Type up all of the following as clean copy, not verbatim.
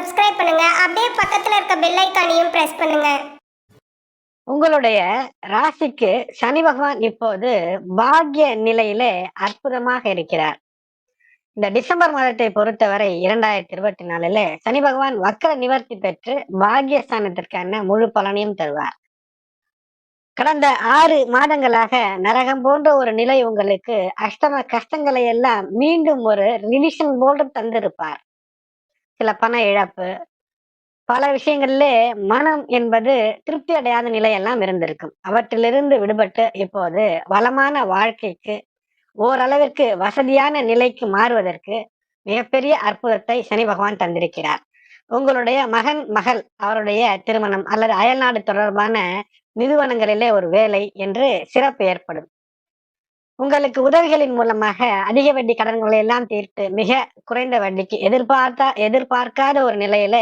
Subscribe பண்ணுங்க. அப்படியே பக்கத்துல இருக்க பெல் ஐகானையும் பிரஸ் பண்ணுங்க. உங்களுடைய ராசிக்கு சனி பகவான் இப்போது பாக்ய நிலையிலே அற்புதமாக இருக்கிறார். இந்த டிசம்பர் மாதத்தை பொறுத்தவரை 2024 சனி பகவான் வக்ர நிவர்த்தி பெற்று பாக்யஸ்தானத்திற்கான முழு பலனையும் தருவார். கடந்த 6 மாதங்களாக நரகம் போன்ற ஒரு நிலை உங்களுக்கு அஷ்டம கஷ்டங்களை எல்லாம் மீண்டும் ஒரு ரிவிஷன் போன்று தந்திருப்பார். சில பண இழப்பு, பல விஷயங்கள்ல மனம் என்பது திருப்தி அடையாத நிலையெல்லாம் இருந்திருக்கும். அவற்றிலிருந்து விடுபட்டு இப்போது வளமான வாழ்க்கைக்கு ஓரளவிற்கு வசதியான நிலைக்கு மாறுவதற்கு மிகப்பெரிய அற்புதத்தை சனி பகவான் தந்திருக்கிறார். உங்களுடைய மகன் மகள் அவருடைய திருமணம் அல்லது அயல்நாடு தொடர்பான நிறுவனங்களிலே ஒரு வேலை என்று சிறப்பு ஏற்படும். உங்களுக்கு உதவிகளின் மூலமாக அதிக வட்டி கடன்களை எல்லாம் தீர்த்து மிக குறைந்த வட்டிக்கு எதிர்பார்க்காத ஒரு நிலையில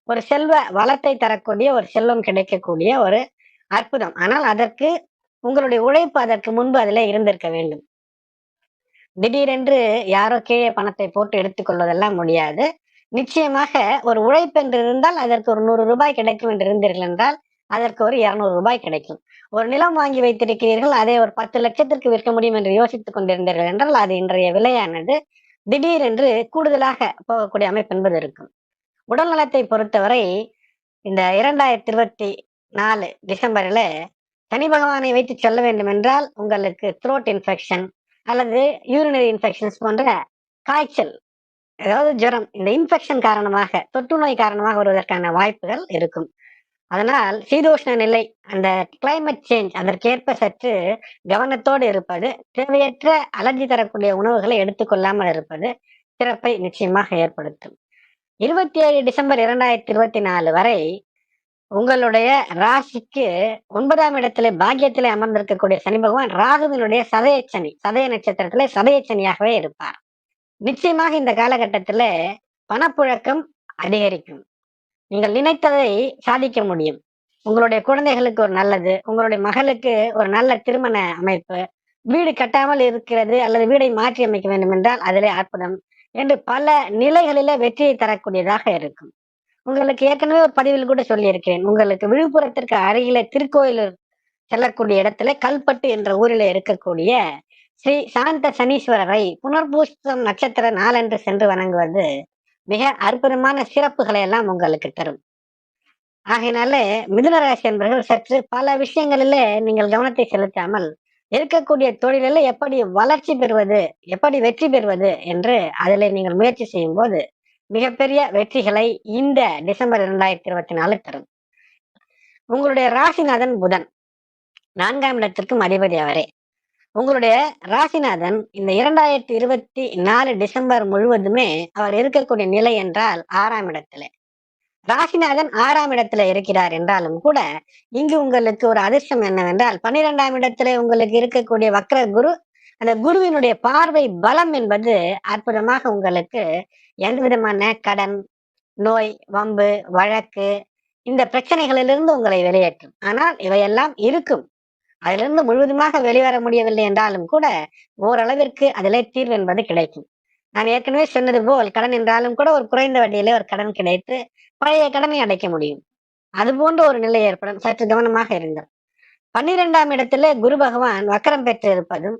ஒரு செல்வ வளத்தை தரக்கூடிய ஒரு செல்வம் கிடைக்கக்கூடிய ஒரு அற்புதம். ஆனால் அதற்கு உங்களுடைய உழைப்பு அதற்கு முன்பு அதில் இருந்திருக்க வேண்டும். திடீரென்று யாரோ கீழே பணத்தை போட்டு எடுத்துக்கொள்வதெல்லாம் முடியாது. நிச்சயமாக ஒரு உழைப்பு என்று இருந்தால் அதற்கு ஒரு 100 ரூபாய் கிடைக்கும் என்று இருந்தீர்கள் என்றால் அதற்கு ஒரு 200 ரூபாய் கிடைக்கும். ஒரு நிலம் வாங்கி வைத்திருக்கிறீர்கள், அதை ஒரு 10 லட்சத்திற்கு விற்க முடியும் என்று யோசித்துக் கொண்டிருந்தீர்கள் என்றால் அது இன்றைய விலையானது திடீரென்று கூடுதலாக போகக்கூடிய அமைப்பு என்பது இருக்கும். உடல் நலத்தை பொறுத்தவரை இந்த 2024 டிசம்பர்ல சனி பகவானை வைத்து சொல்ல வேண்டும் என்றால் உங்களுக்கு த்ரோட் இன்ஃபெக்ஷன் அல்லது யூரினரி இன்ஃபெக்ஷன்ஸ் போன்ற காய்ச்சல், அதாவது ஜுரம், இந்த இன்ஃபெக்ஷன் காரணமாக தொற்று நோய் காரணமாக வருவதற்கான வாய்ப்புகள் இருக்கும். அதனால் சீதோஷ்ண நிலை, அந்த கிளைமேட் சேஞ்ச் அதற்கேற்ப சற்று கவனத்தோடு இருப்பது, தேவையற்ற அலர்ஜி தரக்கூடிய உணவுகளை எடுத்துக்கொள்ளாமல் இருப்பது சிறப்பை நிச்சயமாக ஏற்படுத்தும். 27 டிசம்பர் 2024 வரை உங்களுடைய ராசிக்கு 9ஆம் இடத்திலே பாக்கியத்திலே அமர்ந்திருக்கக்கூடிய சனி பகவான் ராகுவினுடைய சதய நட்சத்திரத்திலே சதய சனியாகவே இருப்பார். நிச்சயமாக இந்த காலகட்டத்தில பணப்புழக்கம் அதிகரிக்கும். நீங்கள் நினைத்ததை சாதிக்க முடியும். உங்களுடைய குழந்தைகளுக்கு ஒரு நல்லது, உங்களுடைய மகளுக்கு ஒரு நல்ல திருமண அமைப்பு, வீடு கட்டாமல் இருக்கிறது அல்லது வீடை மாற்றி அமைக்க வேண்டும் என்றால் அதிலே அற்புதம் என்று பல நிலைகளில வெற்றியை தரக்கூடியதாக இருக்கும். உங்களுக்கு ஏற்கனவே ஒரு பதிவில் கூட சொல்லியிருக்கிறேன். உங்களுக்கு விழுப்புரத்திற்கு அருகில திருக்கோயிலூர் செல்லக்கூடிய இடத்துல கல்பட்டு என்ற ஊரில் இருக்கக்கூடிய ஸ்ரீ சாந்த சனீஸ்வரரை புனர்பூசம் நட்சத்திர நாளன்று சென்று வணங்குவது மிக அற்புதமான சிறப்புகளை எல்லாம் உங்களுக்கு தரும். ஆகையினால மிதுன ராசி என்பவர்கள் சற்று பல விஷயங்களில நீங்கள் கவனத்தை செலுத்தாமல் இருக்கக்கூடிய தொழிலில் எப்படி வளர்ச்சி பெறுவது, எப்படி வெற்றி பெறுவது என்று அதில் நீங்கள் முயற்சி செய்யும் போது மிகப்பெரிய வெற்றிகளை இந்த டிசம்பர் 2024 தரும். உங்களுடைய ராசிநாதன் புதன் 4ஆம் இடத்திற்கும் அதிபதி அவரே. உங்களுடைய ராசிநாதன் இந்த 2024 டிசம்பர் முழுவதுமே அவர் இருக்கக்கூடிய நிலை என்றால் 6ஆம் இடத்திலே. ராசிநாதன் 6ஆம் இடத்துல இருக்கிறார் என்றாலும் கூட இங்கு உங்களுக்கு ஒரு அதிர்ஷ்டம் என்னவென்றால் 12ஆம் இடத்துல உங்களுக்கு இருக்கக்கூடிய வக்ர குரு, அந்த குருவினுடைய பார்வை பலம் என்பது அற்புதமாக உங்களுக்கு எந்த விதமான கடன், நோய், வம்பு, வழக்கு இந்த பிரச்சனைகளிலிருந்து உங்களை வெளியேற்றும். ஆனால் இவையெல்லாம் இருக்கும். அதிலிருந்து முழுவதுமாக வெளிவர முடியவில்லை என்றாலும் கூட ஓரளவிற்கு அதிலே தீர்வு என்பது கிடைக்கும். நான் ஏற்கனவே சொன்னது போல் கடன் என்றாலும் கூட ஒரு குறைந்த வட்டியிலே ஒரு கடன் கிடைத்து பழைய கடனை அடைக்க முடியும். அது போன்ற ஒரு நிலை ஏற்படும். சற்று கவனமாக இருங்கள். 12ஆம் இடத்துல குரு பகவான் வக்கரம் பெற்று இருப்பதும்,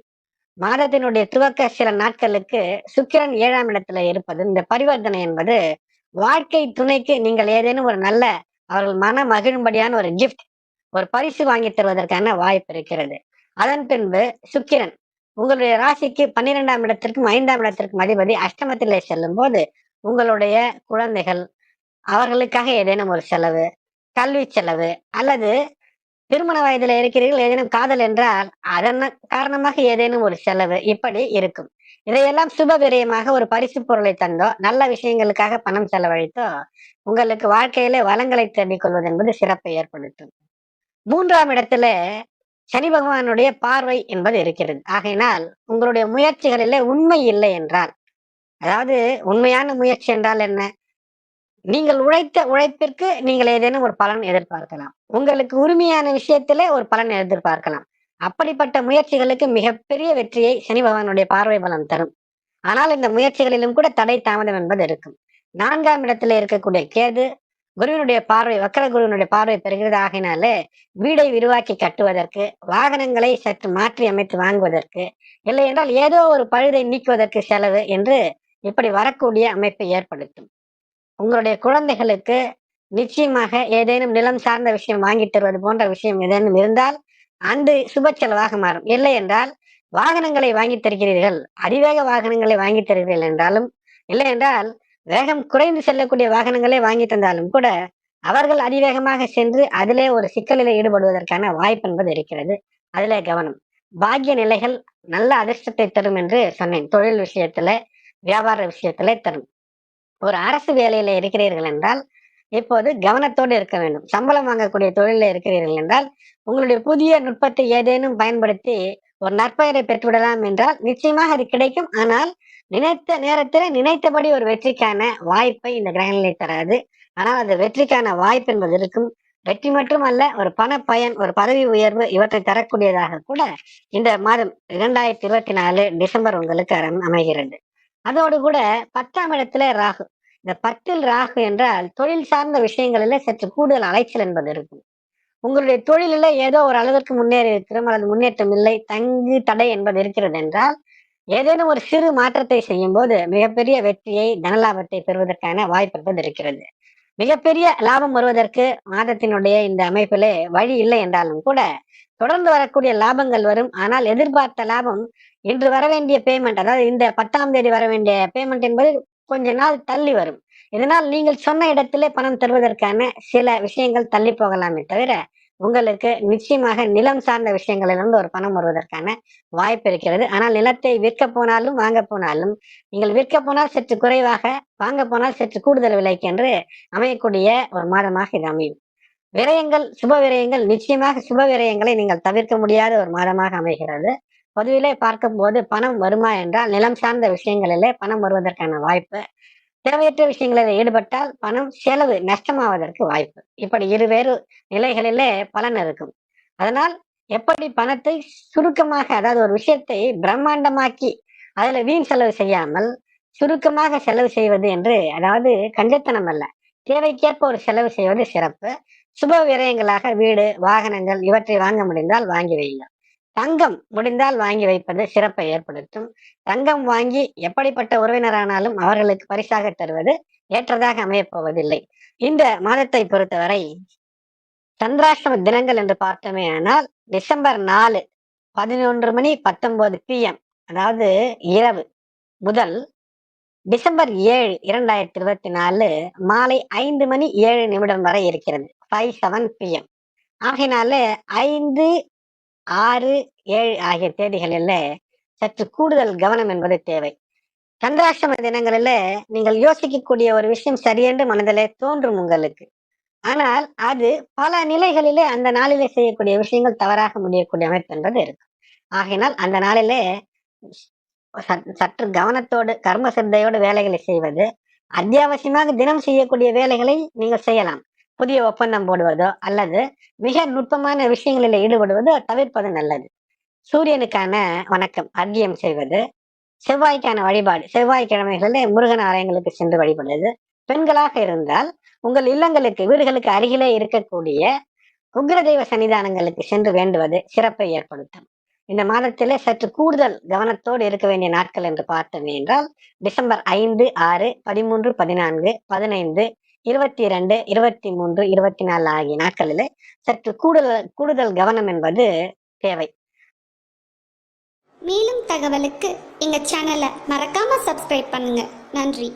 மாதத்தினுடைய துவக்க சில நாட்களுக்கு சுக்கிரன் 7ஆம் இடத்துல இருப்பதும், இந்த பரிவர்த்தனை என்பது வாழ்க்கை துணைக்கு நீங்கள் ஏதேனும் ஒரு நல்ல அவர்கள் மன மகிழும்படியான ஒரு கிஃப்ட், ஒரு பரிசு வாங்கி தருவதற்கான வாய்ப்பு இருக்கிறது. அதன் பின்பு சுக்கிரன் உங்களுடைய ராசிக்கு 12ஆம் இடத்திற்கும் 5ஆம் இடத்திற்கும் அதிபதி அஷ்டமத்திலே செல்லும் போது உங்களுடைய குழந்தைகள் அவர்களுக்காக ஏதேனும் ஒரு செலவு, கல்வி செலவு அல்லது திருமண வயதில் இருக்கிறீர்கள், ஏதேனும் காதல் என்றால் அதன் காரணமாக ஏதேனும் ஒரு செலவு இப்படி இருக்கும். இதையெல்லாம் சுப விரயமாக ஒரு பரிசு பொருளை தந்தோ நல்ல விஷயங்களுக்காக பணம் செலவழித்தோ உங்களுக்கு வாழ்க்கையிலே வளங்களை தேடிக் கொள்வது என்பது சிறப்பை ஏற்படுத்தும். 3ஆம் இடத்துல சனி பகவானுடைய பார்வை என்பது இருக்கிறது. ஆகையினால் உங்களுடைய முயற்சிகளிலே உண்மை இல்லை என்றால், அதாவது உண்மையான முயற்சி என்றால் என்ன, நீங்கள் உழைத்த உழைப்பிற்கு நீங்கள் ஏதேனும் ஒரு பலன் எதிர்பார்க்கலாம். உங்களுக்கு உரிமையான விஷயத்திலே ஒரு பலன் எதிர்பார்க்கலாம். அப்படிப்பட்ட முயற்சிகளுக்கு மிகப்பெரிய வெற்றியை சனி பகவானுடைய பார்வை பலம் தரும். ஆனால் இந்த முயற்சிகளிலும் கூட தடை தாமதம் என்பது இருக்கும். 4ஆம் இடத்துல இருக்கக்கூடிய கேது குருவினுடைய பார்வை, வக்கர குருவினுடைய பார்வை பெறுகிறது. ஆகினாலே வீடை விரிவாக்கி கட்டுவதற்கு, வாகனங்களை சற்று மாற்றி அமைத்து வாங்குவதற்கு, இல்லை என்றால் ஏதோ ஒரு பழுதை நீக்குவதற்கு செலவு என்று இப்படி வரக்கூடிய அமைப்பை ஏற்படுத்தும். உங்களுடைய குழந்தைகளுக்கு நிச்சயமாக ஏதேனும் நிலம் சார்ந்த விஷயம் வாங்கி தருவது போன்ற விஷயம் ஏதேனும் இருந்தால் அந்த சுப செலவாக மாறும். இல்லை என்றால் வாகனங்களை வாங்கி தருகிறீர்கள், அதிவேக வாகனங்களை வாங்கி தருகிறீர்கள் என்றாலும், இல்லை என்றால் வேகம் குறைந்து செல்லக்கூடிய வாகனங்களே வாங்கி தந்தாலும் கூட அவர்கள் அதிவேகமாக சென்று அதிலே ஒரு சிக்கலில் ஈடுபடுவதற்கான வாய்ப்பு என்பது இருக்கிறது. அதிலே கவனம். பாக்கிய நிலைகள் நல்ல அதிர்ஷ்டத்தை தரும் என்று சொன்னேன். தொழில் விஷயத்துல, வியாபார விஷயத்துல தரும். ஒரு அரசு வேலையில இருக்கிறீர்கள் என்றால் இப்போது கவனத்தோடு இருக்க வேண்டும். சம்பளம் வாங்கக்கூடிய தொழில இருக்கிறீர்கள் என்றால் உங்களுடைய புதிய நுட்பத்தை ஏதேனும் பயன்படுத்தி ஒரு நற்பெயரை பெற்றுவிடலாம் என்றால் நிச்சயமாக அது கிடைக்கும். ஆனால் நினைத்த நேரத்தில் நினைத்தபடி ஒரு வெற்றிக்கான வாய்ப்பை இந்த கிரகநிலை தராது. ஆனால் அது வெற்றிக்கான வாய்ப்பு என்பது இருக்கும். வெற்றி மட்டும் அல்ல, ஒரு பண பயன், ஒரு பதவி உயர்வு இவற்றை தரக்கூடியதாக கூட இந்த மாதம் 2024 டிசம்பர் உங்களுக்கு அமைகிறது. அதோடு கூட 10ஆம் இடத்துல ராகு. இந்த 10ல் ராகு என்றால் தொழில் சார்ந்த விஷயங்களில சற்று கூடுதல் அலைச்சல் என்பது இருக்கும். உங்களுடைய தொழிலில ஏதோ ஒரு அளவிற்கு முன்னேறி இருக்கிறோம் அல்லது முன்னேற்றம் இல்லை, தங்கு தடை என்பது இருக்கிறது என்றால் ஏதேனும் ஒரு சிறு மாற்றத்தை செய்யும் போது மிகப்பெரிய வெற்றியை, தனலாபத்தை பெறுவதற்கான வாய்ப்பு என்பது இருக்கிறது. மிகப்பெரிய லாபம் வருவதற்கு மாதத்தினுடைய இந்த அமைப்பிலே வழி இல்லை என்றாலும் கூட தொடர்ந்து வரக்கூடிய லாபங்கள் வரும். ஆனால் எதிர்பார்த்த லாபம் இன்று வர வேண்டிய பேமெண்ட், அதாவது இந்த 10ஆம் தேதி வர வேண்டிய பேமெண்ட் என்பது கொஞ்ச நாள் தள்ளி வரும். இதனால் நீங்கள் சொன்ன இடத்திலே பணம் தருவதற்கான சில விஷயங்கள் தள்ளி போகலாமே தவிர உங்களுக்கு நிச்சயமாக நிலம் சார்ந்த விஷயங்களிலிருந்து ஒரு பணம் வருவதற்கான வாய்ப்பு இருக்கிறது. ஆனால் நிலத்தை விற்க போனாலும் வாங்க போனாலும் நீங்கள் விற்க போனால் சற்று குறைவாக, வாங்க போனால் சற்று கூடுதல் விலைக்கு என்று அமையக்கூடிய ஒரு மாதமாக இது அமையும். விரயங்கள், சுப விரயங்கள், நிச்சயமாக சுப விரயங்களை நீங்கள் தவிர்க்க முடியாத ஒரு மாதமாக அமைகிறது. பொதுவிலே பார்க்கும் போது பணம் வருமா என்றால் நிலம் சார்ந்த விஷயங்களிலே பணம் வருவதற்கான வாய்ப்பு, தேவையற்ற விஷயங்களில் ஈடுபட்டால் பணம் செலவு நஷ்டமாவதற்கு வாய்ப்பு. இப்படி இருவேறு நிலைகளிலே பலன் இருக்கும். அதனால் எப்படி பணத்தை சுருக்கமாக, அதாவது ஒரு விஷயத்தை பிரம்மாண்டமாக்கி அதுல வீண் செலவு செய்யாமல் சுருக்கமாக செலவு செய்வது என்று, அதாவது கஞ்சத்தனம் அல்ல, தேவைக்கேற்ப ஒரு செலவு செய்வது சிறப்பு. சுப விரயங்களாக வீடு, வாகனங்கள் இவற்றை வாங்க முடிந்தால் வாங்கி வையுங்கள். தங்கம் முடிந்தால் வாங்கி வைப்பது சிறப்பை ஏற்படுத்தும். தங்கம் வாங்கி எப்படிப்பட்ட உறவினரானாலும் அவர்களுக்கு பரிசாக தருவது ஏற்றதாக அமையப் போவதில்லை. இந்த மாதத்தை பொறுத்தவரை சந்திராஷ்டம தினங்கள் என்று பார்த்தோமே ஆனால் டிசம்பர் 4 11:19 PM, அதாவது இரவு முதல் டிசம்பர் 7 2024 மாலை 5:07 வரை இருக்கிறது. 57 PM. ஆகையினால 5, 6, 7 ஆகிய தேதிகளில சற்று கூடுதல் கவனம் என்பது தேவை. சந்திராஷ்டம தினங்களில நீங்கள் யோசிக்கக்கூடிய ஒரு விஷயம் சரியென்று மனதிலே தோன்றும் உங்களுக்கு. ஆனால் அது பல நிலைகளிலே அந்த நாளிலே செய்யக்கூடிய விஷயங்கள் தவறாக முடியக்கூடிய அமைப்பு என்பது இருக்கு. ஆகையினால் அந்த நாளிலே சற்று கவனத்தோடு, கர்ம சித்தையோடு வேலைகளை செய்வது, அத்தியாவசியமாக தினம் செய்யக்கூடிய வேலைகளை நீங்கள் செய்யலாம். புதிய ஒப்பந்தம் போடுவதோ அல்லது மிக நுட்பமான விஷயங்களில் ஈடுபடுவதோ தவிர்ப்பது நல்லது. சூரியனுக்கான வணக்கம், அர்க்கியம் செய்வது, செவ்வாய்க்கான வழிபாடு, செவ்வாய்க்கிழமைகளில் முருகன் ஆலயங்களுக்கு சென்று வழிபடுவது. பெண்களாக இருந்தால் உங்கள் இல்லங்களுக்கு, வீடுகளுக்கு அருகிலே இருக்கக்கூடிய உக்ரதெய்வ சன்னிதானங்களுக்கு சென்று வேண்டுவது சிறப்பை ஏற்படுத்தும். இந்த மாதத்திலே சற்று கூடுதல் கவனத்தோடு இருக்க வேண்டிய நாட்கள் என்று பார்த்தோம் என்றால் டிசம்பர் 5, 6, 13, 14, 15, 22, 23, 24 ஆகிய நாட்களிலே சற்று கூடுதல் கவனம் என்பது தேவை. மேலும் தகவலுக்கு எங்க சேனலை மறக்காம சப்ஸ்கிரைப் பண்ணுங்க. நன்றி.